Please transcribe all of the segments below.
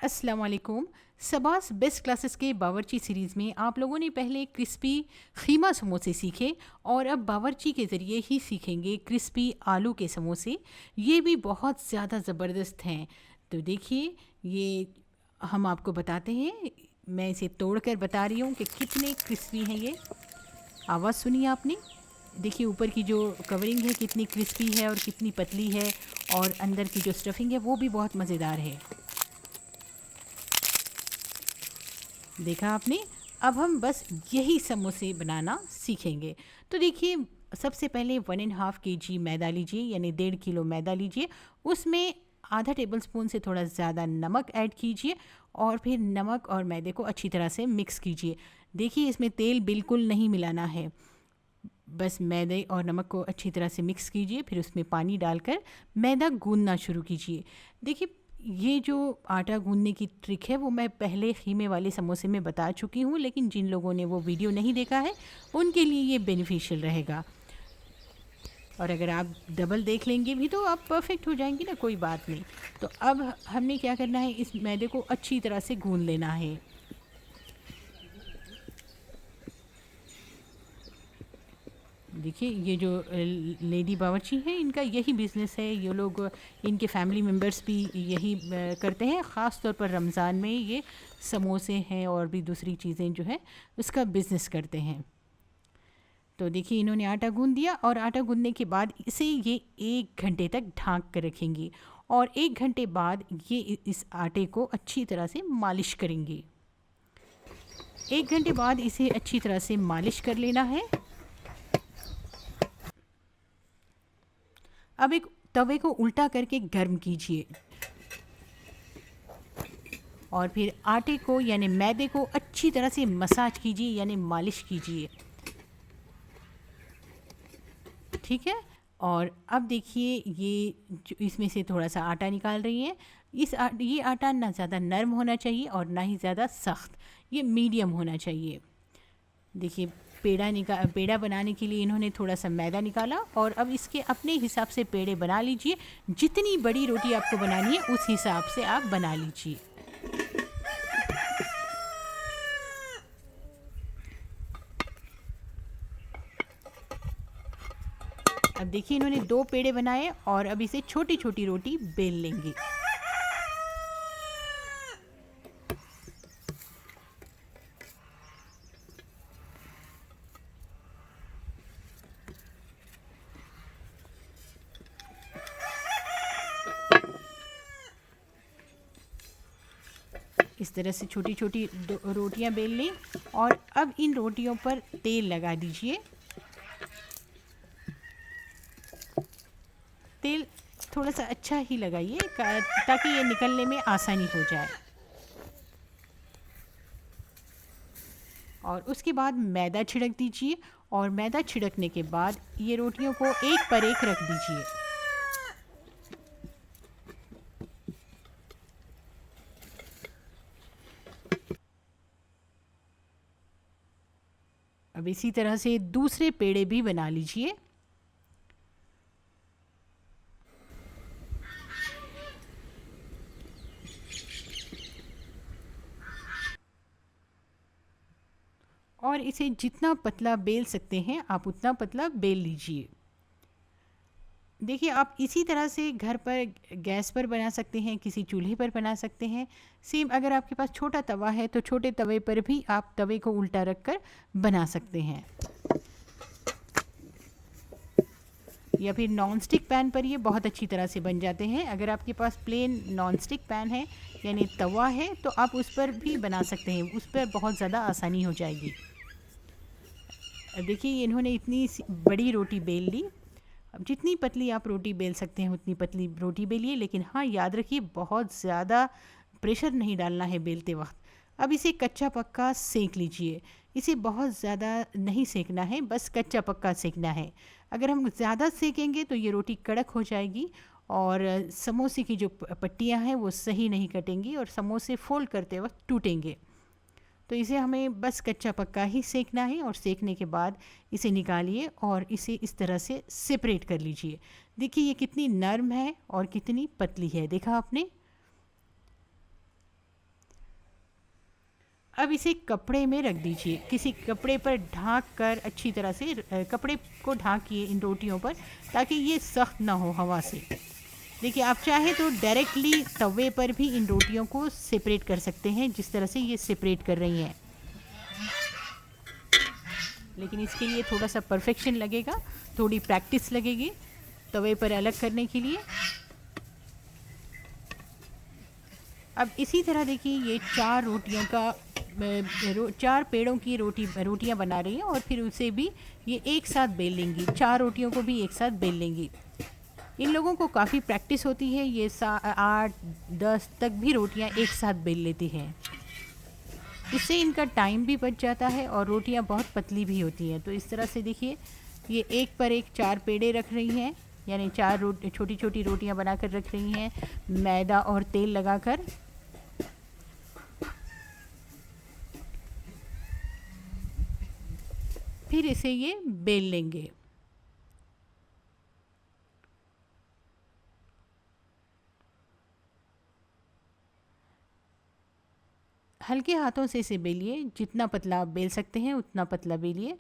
अस्सलाम वालेकुम। सबास best classes के बावर्ची सीरीज़ में आप लोगों ने पहले क्रिस्पी खीमा समोसे सीखे और अब बावर्ची के ज़रिए ही सीखेंगे क्रिस्पी आलू के समोसे। ये भी बहुत ज़्यादा ज़बरदस्त हैं। तो देखिए, ये हम आपको बताते हैं। मैं इसे तोड़कर बता रही हूँ कि कितने क्रिस्पी हैं ये। आवाज़ सुनिए आपने। देखिए ऊपर की जो कवरिंग है कितनी क्रिस्पी है और कितनी पतली है, और अंदर की जो स्टफिंग है वो भी बहुत मज़ेदार है। देखा आपने। अब हम बस यही समोसे बनाना सीखेंगे। तो देखिए, सबसे पहले 1.5 kg मैदा लीजिए, यानी 1.5 किलो मैदा लीजिए। उसमें आधा टेबलस्पून से थोड़ा ज़्यादा नमक ऐड कीजिए और फिर नमक और मैदे को अच्छी तरह से मिक्स कीजिए। देखिए, इसमें तेल बिल्कुल नहीं मिलाना है, बस मैदे और नमक को अच्छी तरह से मिक्स कीजिए। फिर उसमें पानी डालकर मैदा गूंदना शुरू कीजिए। देखिए, ये जो आटा गूंदने की ट्रिक है वो मैं पहले खीमे वाले समोसे में बता चुकी हूँ, लेकिन जिन लोगों ने वो वीडियो नहीं देखा है उनके लिए ये बेनिफिशियल रहेगा। और अगर आप डबल देख लेंगे भी तो आप परफेक्ट हो जाएंगी ना, कोई बात नहीं। तो अब हमने क्या करना है, इस मैदे को अच्छी तरह से गूंद लेना है। देखिए, ये जो लेडी बावर्ची हैं इनका यही बिज़नेस है। ये लोग, इनके फैमिली मेम्बर्स भी यही करते हैं। ख़ास तौर पर रमज़ान में ये समोसे हैं और भी दूसरी चीज़ें जो है उसका बिज़नेस करते हैं। तो देखिए, इन्होंने आटा गूंद दिया और आटा गूंदने के बाद इसे ये 1 घंटे तक ढाँक कर रखेंगी और 1 घंटे बाद ये इस आटे को अच्छी तरह से मालिश करेंगी। 1 घंटे बाद इसे अच्छी तरह से मालिश कर लेना है। अब एक तवे को उल्टा करके गर्म कीजिए और फिर आटे को यानी मैदे को अच्छी तरह से मसाज कीजिए, यानी मालिश कीजिए। ठीक है। और अब देखिए, ये जो इसमें से थोड़ा सा आटा निकाल रही है। ये आटा ना ज़्यादा नरम होना चाहिए और ना ही ज़्यादा सख्त, ये मीडियम होना चाहिए। देखिए, पेड़ा बनाने के लिए इन्होंने थोड़ा सा मैदा निकाला और अब इसके अपने हिसाब से पेड़े बना लीजिए। जितनी बड़ी रोटी आपको बनानी है उस हिसाब से आप बना लीजिए। अब देखिए, इन्होंने 2 पेड़े बनाए और अब इसे छोटी छोटी रोटी बेल लेंगे। इस तरह से छोटी छोटी रोटियां बेल लें और अब इन रोटियों पर तेल लगा दीजिए। तेल थोड़ा सा अच्छा ही लगाइए ताकि ये निकलने में आसानी हो जाए। और उसके बाद मैदा छिड़क दीजिए और मैदा छिड़कने के बाद ये रोटियों को एक पर एक रख दीजिए। अब इसी तरह से दूसरे पेड़े भी बना लीजिए। और इसे जितना पतला बेल सकते हैं आप उतना पतला बेल लीजिए। देखिए, आप इसी तरह से घर पर गैस पर बना सकते हैं, किसी चूल्हे पर बना सकते हैं। सेम अगर आपके पास छोटा तवा है तो छोटे तवे पर भी आप तवे को उल्टा रख कर बना सकते हैं, या फिर नॉन स्टिक पैन पर ये बहुत अच्छी तरह से बन जाते हैं। अगर आपके पास प्लेन नॉन स्टिक पैन है यानी तवा है तो आप उस पर भी बना सकते हैं, उस पर बहुत ज़्यादा आसानी हो जाएगी। देखिए, इन्होंने इतनी बड़ी रोटी बेल ली। अब जितनी पतली आप रोटी बेल सकते हैं उतनी पतली रोटी बेलिए, लेकिन हाँ, याद रखिए बहुत ज़्यादा प्रेशर नहीं डालना है बेलते वक्त। अब इसे कच्चा पक्का सेक लीजिए। इसे बहुत ज़्यादा नहीं सेकना है, बस कच्चा पक्का सेकना है। अगर हम ज़्यादा सेकेंगे तो ये रोटी कड़क हो जाएगी और समोसे की जो पट्टियाँ हैं वो सही नहीं कटेंगी और समोसे फोल्ड करते वक्त टूटेंगे। तो इसे हमें बस कच्चा पक्का ही सेकना है और सेकने के बाद इसे निकालिए और इसे इस तरह से सेपरेट कर लीजिए। देखिए, ये कितनी नरम है और कितनी पतली है, देखा आपने। अब इसे कपड़े में रख दीजिए, किसी कपड़े पर ढाँक कर अच्छी तरह से कपड़े को ढाँकिए इन रोटियों पर, ताकि ये सख्त ना हो हवा से। देखिए, आप चाहें तो डायरेक्टली तवे पर भी इन रोटियों को सेपरेट कर सकते हैं, जिस तरह से ये सेपरेट कर रही हैं। लेकिन इसके लिए थोड़ा सा परफेक्शन लगेगा, थोड़ी प्रैक्टिस लगेगी तवे पर अलग करने के लिए। अब इसी तरह देखिए, ये 4 रोटियों का 4 पेड़ों की रोटियां बना रही हैं, और फिर उसे भी ये एक साथ बेल लेंगी। 4 रोटियों को भी एक साथ बेल लेंगी। इन लोगों को काफ़ी प्रैक्टिस होती है, ये 8-10 तक भी रोटियां एक साथ बेल लेती हैं। इससे इनका टाइम भी बच जाता है और रोटियां बहुत पतली भी होती हैं। तो इस तरह से देखिए, ये एक पर एक 4 पेड़े रख रही हैं, यानी 4 छोटी छोटी रोटियां बनाकर रख रही हैं, मैदा और तेल लगाकर। फिर इसे ये बेल लेंगे। हल्के हाथों से इसे बेलिए, जितना पतला आप बेल सकते हैं उतना पतला बेलिए।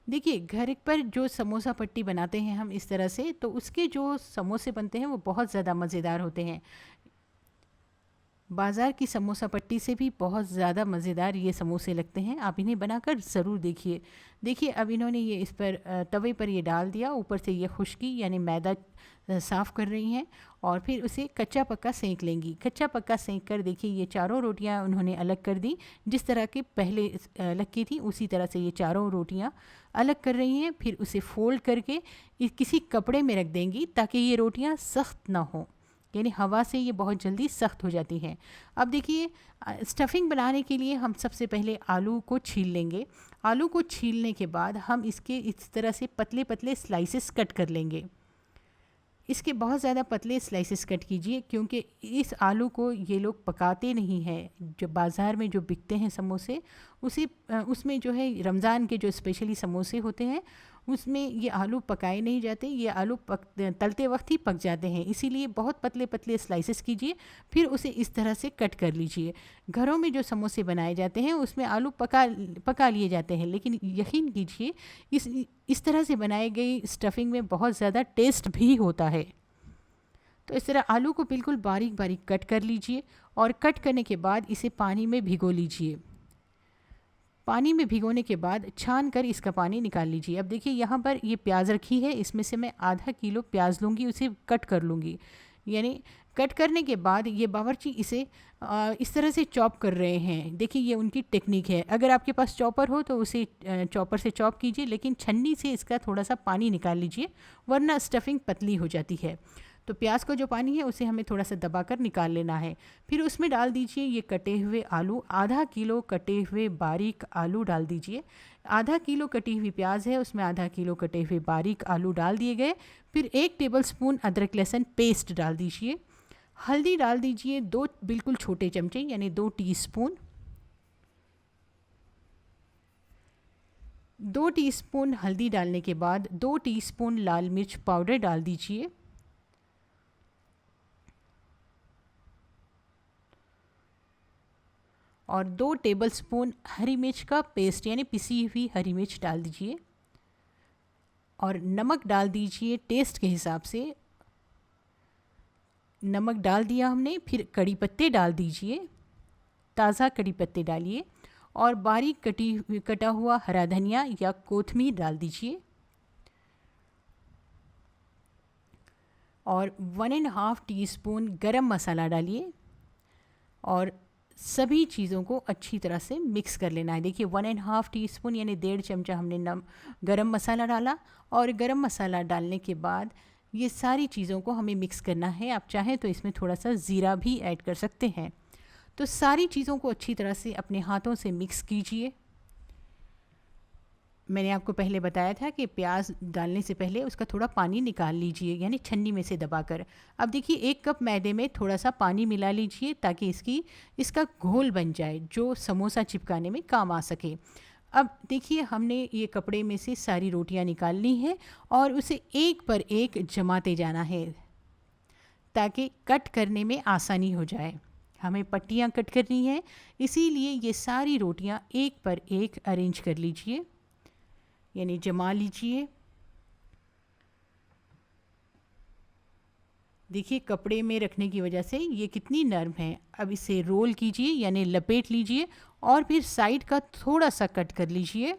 देखिए, घर पर जो समोसा पट्टी बनाते हैं हम इस तरह से, तो उसके जो समोसे बनते हैं वो बहुत ज़्यादा मज़ेदार होते हैं। बाज़ार की समोसा पट्टी से भी बहुत ज़्यादा मज़ेदार ये समोसे लगते हैं। आप इन्हें बनाकर ज़रूर देखिए। देखिए, अब इन्होंने ये इस पर तवे पर ये डाल दिया, ऊपर से ये खुश्की यानी मैदा साफ़ कर रही हैं, और फिर उसे कच्चा पक्का सेंक लेंगी। कच्चा पक्का सेंक कर देखिए, ये 4 रोटियां उन्होंने अलग कर दी। जिस तरह के पहले अलग की थी उसी तरह से ये 4 रोटियां अलग कर रही हैं। फिर उसे फ़ोल्ड करके किसी कपड़े में रख देंगी, ताकि ये रोटियां सख्त ना हों, यानी हवा से ये बहुत जल्दी सख्त हो जाती हैं। अब देखिए, स्टफिंग बनाने के लिए हम सबसे पहले आलू को छील लेंगे। आलू को छीलने के बाद हम इसके इस तरह से पतले पतले स्लाइसेस कट कर लेंगे। इसके बहुत ज़्यादा पतले स्लाइसेस कट कीजिए, क्योंकि इस आलू को ये लोग पकाते नहीं हैं। जो बाज़ार में जो बिकते हैं समोसे, उसमें जो है रमज़ान के जो स्पेशली समोसे होते हैं, उसमें ये आलू पकाए नहीं जाते। ये आलू तलते वक्त ही पक जाते हैं। इसीलिए बहुत पतले पतले स्लाइसेस कीजिए, फिर उसे इस तरह से कट कर लीजिए। घरों में जो समोसे बनाए जाते हैं उसमें आलू पका लिए जाते हैं, लेकिन यकीन कीजिए, इस तरह से बनाई गई स्टफिंग में बहुत ज़्यादा टेस्ट भी होता है। तो इस तरह आलू को बिल्कुल बारीक बारीक कट कर लीजिए, और कट करने के बाद इसे पानी में भिगो लीजिए। पानी में भिगोने के बाद छान कर इसका पानी निकाल लीजिए। अब देखिए, यहाँ पर ये प्याज रखी है, इसमें से मैं आधा किलो प्याज लूँगी, उसे कट कर लूँगी। यानी कट करने के बाद ये बावर्ची इसे इस तरह से चॉप कर रहे हैं। देखिए, ये उनकी टेक्निक है। अगर आपके पास चॉपर हो तो उसे चॉपर से चॉप कीजिए, लेकिन छन्नी से इसका थोड़ा सा पानी निकाल लीजिए, वरना स्टफिंग पतली हो जाती है। तो प्याज का जो पानी है उसे हमें थोड़ा सा दबाकर निकाल लेना है। फिर उसमें डाल दीजिए ये कटे हुए आलू, आधा किलो कटे हुए बारीक आलू डाल दीजिए। आधा किलो कटी हुई प्याज है, उसमें आधा किलो कटे हुए बारीक आलू डाल दिए गए। फिर 1 टेबलस्पून अदरक लहसुन पेस्ट डाल दीजिए। हल्दी डाल दीजिए 2 बिल्कुल छोटे चमचे, यानी 2 टीस्पून। 2 टीस्पून हल्दी डालने के बाद 2 टीस्पून लाल मिर्च पाउडर डाल दीजिए। और 2 टेबलस्पून हरी मिर्च का पेस्ट, यानी पिसी हुई हरी मिर्च डाल दीजिए। और नमक डाल दीजिए टेस्ट के हिसाब से। नमक डाल दिया हमने। फिर कड़ी पत्ते डाल दीजिए, ताज़ा कड़ी पत्ते डालिए, और बारीक कटा हुआ हरा धनिया या कोथमीर डाल दीजिए। और 1.5 टीस्पून गरम मसाला डालिए, और सभी चीज़ों को अच्छी तरह से मिक्स कर लेना है। देखिए, 1.5 टीस्पून यानी 1.5 चमचा हमने गरम मसाला डाला, और गरम मसाला डालने के बाद ये सारी चीज़ों को हमें मिक्स करना है। आप चाहें तो इसमें थोड़ा सा ज़ीरा भी ऐड कर सकते हैं। तो सारी चीज़ों को अच्छी तरह से अपने हाथों से मिक्स कीजिए। मैंने आपको पहले बताया था कि प्याज डालने से पहले उसका थोड़ा पानी निकाल लीजिए, यानी छन्नी में से दबाकर। अब देखिए, 1 कप मैदे में थोड़ा सा पानी मिला लीजिए, ताकि इसका घोल बन जाए, जो समोसा चिपकाने में काम आ सके। अब देखिए, हमने ये कपड़े में से सारी रोटियां निकाल ली हैं, और उसे एक पर एक जमाते जाना है, ताकि कट करने में आसानी हो जाए। हमें पट्टियाँ कट करनी है, इसीलिए ये सारी रोटियाँ एक पर एक अरेंज कर लीजिए, यानी जमा लीजिए। देखिए कपड़े में रखने की वजह से ये कितनी नरम है। अब इसे रोल कीजिए यानी लपेट लीजिए और फिर साइड का थोड़ा सा कट कर लीजिए।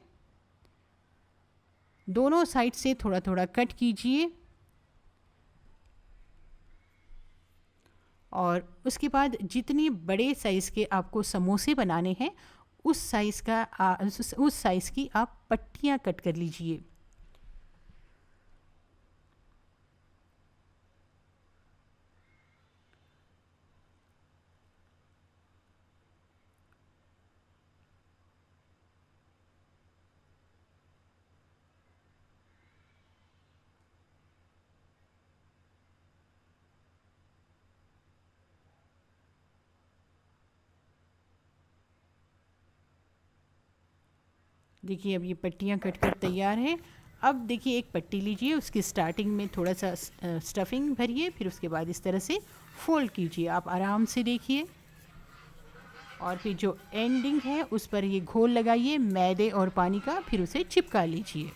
दोनों साइड से थोड़ा थोड़ा कट कीजिए और उसके बाद जितने बड़े साइज़ के आपको समोसे बनाने हैं उस साइज़ का उस साइज़ की आप पट्टियाँ कट कर लीजिए। देखिए अब ये पट्टियाँ कट कर तैयार है। अब देखिए एक पट्टी लीजिए, उसकी स्टार्टिंग में थोड़ा सा स्टफिंग भरिए, फिर उसके बाद इस तरह से फोल्ड कीजिए। आप आराम से देखिए और फिर जो एंडिंग है उस पर ये घोल लगाइए मैदे और पानी का, फिर उसे चिपका लीजिए।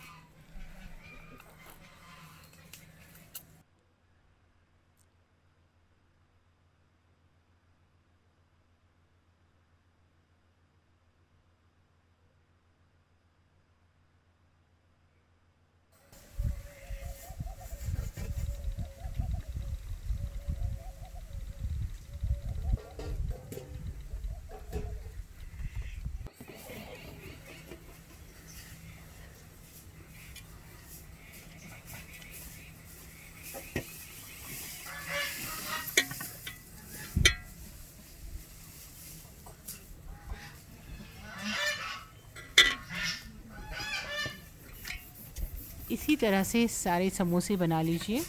इसी तरह से सारे समोसे बना लीजिए।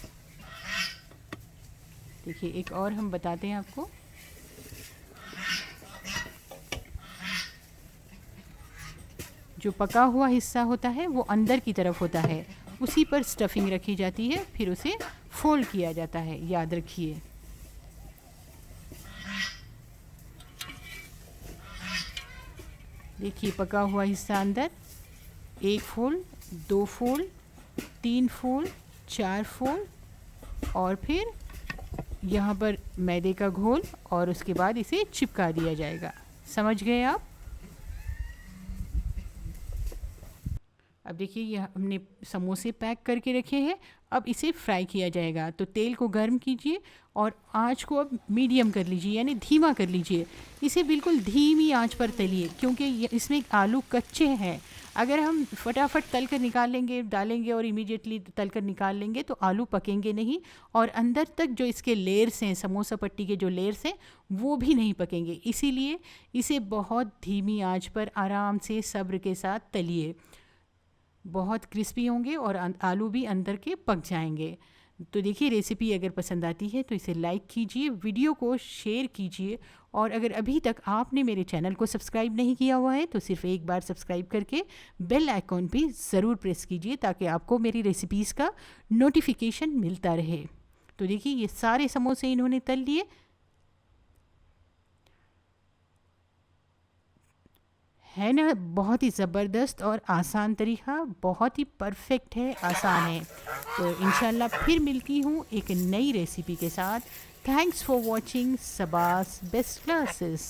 देखिए एक और हम बताते हैं आपको। जो पका हुआ हिस्सा होता है वो अंदर की तरफ होता है, उसी पर स्टफिंग रखी जाती है, फिर उसे फोल्ड किया जाता है, याद रखिए। देखिए पका हुआ हिस्सा अंदर, एक फोल्ड, दो फोल्ड, तीन फोल्ड, चार फोल्ड और फिर यहाँ पर मैदे का घोल और उसके बाद इसे चिपका दिया जाएगा। समझ गए आप? अब देखिए ये हमने समोसे पैक करके रखे हैं। अब इसे फ्राई किया जाएगा। तो तेल को गर्म कीजिए और आंच को अब मीडियम कर लीजिए यानी धीमा कर लीजिए। इसे बिल्कुल धीमी आंच पर तलिए क्योंकि इसमें आलू कच्चे हैं। अगर हम फटाफट तल कर निकाल लेंगे, डालेंगे और इमीडिएटली तल कर निकाल लेंगे तो आलू पकेंगे नहीं और अंदर तक जो इसके लेयर्स हैं, समोसा पट्टी के जो लेयर्स हैं वो भी नहीं पकेंगे। इसीलिए इसे बहुत धीमी आंच पर आराम से सब्र के साथ तलिए। बहुत क्रिस्पी होंगे और आलू भी अंदर के पक जाएंगे। तो देखिए रेसिपी अगर पसंद आती है तो इसे लाइक कीजिए, वीडियो को शेयर कीजिए और अगर अभी तक आपने मेरे चैनल को सब्सक्राइब नहीं किया हुआ है तो सिर्फ एक बार सब्सक्राइब करके बेल आइकॉन भी ज़रूर प्रेस कीजिए ताकि आपको मेरी रेसिपीज़ का नोटिफिकेशन मिलता रहे। तो देखिए ये सारे समोसे इन्होंने तल लिए। है ना, बहुत ही ज़बरदस्त और आसान तरीका, बहुत ही परफेक्ट है, आसान है। तो इंशाल्लाह फिर मिलती हूँ एक नई रेसिपी के साथ। Thanks for watching सबास best classes.